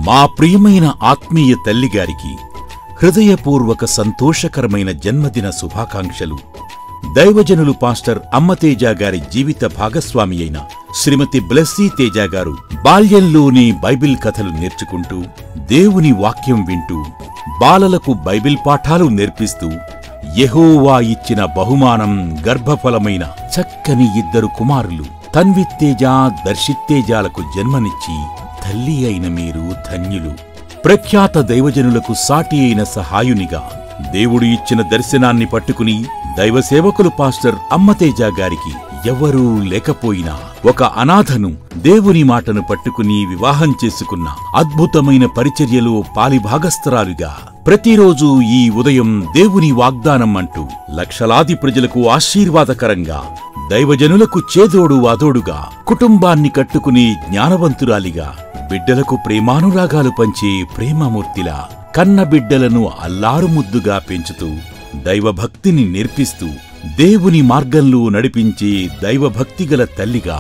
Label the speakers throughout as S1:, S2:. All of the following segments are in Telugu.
S1: మా ప్రియమైన ఆత్మీయ తల్లిగారికి హృదయపూర్వక సంతోషకరమైన జన్మదిన శుభాకాంక్షలు. దైవజనులు పాస్టర్ అమ్మతేజ గారి జీవిత భాగస్వామి అయిన శ్రీమతి బ్లెస్సీ తేజ గారు బాల్యంలోని బైబిల్ కథలు నేర్చుకుంటూ, దేవుని వాక్యం వింటూ, బాలలకు బైబిల్ పాఠాలు నేర్పిస్తూ, యెహోవా ఇచ్చిన బహుమానం గర్భఫలమైన చక్కని 2 కుమారులు తన్విత్తేజ, దర్శిత్తేజాలకు జన్మనిచ్చి తల్లి అయిన మీరు ధన్యులు. ప్రఖ్యాత దైవజనులకు సాటి అయిన సహాయునిగా దేవుడు ఇచ్చిన దర్శనాన్ని పట్టుకుని దైవసేవకులు పాస్టర్ అమ్మతేజ గారికి ఎవరూ లేకపోయినా ఒక అనాథను దేవుని మాటను పట్టుకుని వివాహం చేసుకున్న అద్భుతమైన పరిచర్యలో పాలిభాగస్థరాలుగా ప్రతిరోజు ఈ ఉదయం దేవుని వాగ్దానం అంటూ లక్షలాది ప్రజలకు ఆశీర్వాదకరంగా, దైవజనులకు చేదోడు వాదోడుగా, కుటుంబాన్ని కట్టుకుని జ్ఞానవంతురాలిగా, బిడ్డలకు ప్రేమానురాగాలు పంచే ప్రేమమూర్తిలా, కన్న బిడ్డలను అల్లారుముద్దుగా పెంచుతూ, దైవభక్తిని నేర్పిస్తూ, దేవుని మార్గంలో నడిపించే దైవభక్తిగల తల్లిగా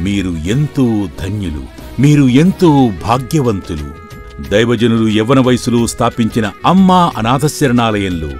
S1: మీరు ఎంతో ధన్యులు. మీరు ఎంతో భాగ్యవంతులు. దైవజనులు యవ్వన వయసులో స్థాపించిన అమ్మా అనాథ శరణాలయంలో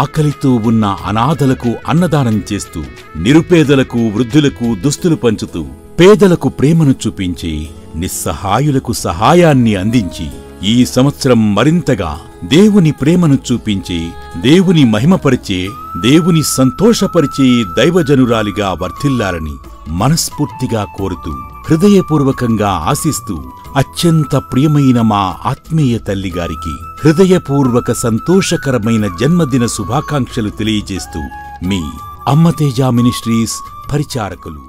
S1: ఆకలితో ఉన్న అనాథలకు అన్నదానం చేస్తూ, నిరుపేదలకు, వృద్ధులకు దుస్తులు పంచుతూ, పేదలకు ప్రేమను చూపించి, నిస్సహాయులకు సహాయాన్ని అందించి, ఈ సంవత్సరం మరింతగా దేవుని ప్రేమను చూపించి, దేవుని మహిమపరిచే, దేవుని సంతోషపరిచే దైవజనురాలిగా వర్ధిల్లాలని మనస్ఫూర్తిగా కోరుతూ, హృదయపూర్వకంగా ఆశిస్తూ, అత్యంత ప్రియమైన మా ఆత్మీయ తల్లిగారికి హృదయపూర్వక సంతోషకరమైన జన్మదిన శుభాకాంక్షలు తెలియజేస్తూ మీ అమ్మతేజ మినిస్ట్రీస్ పరిచారకులు.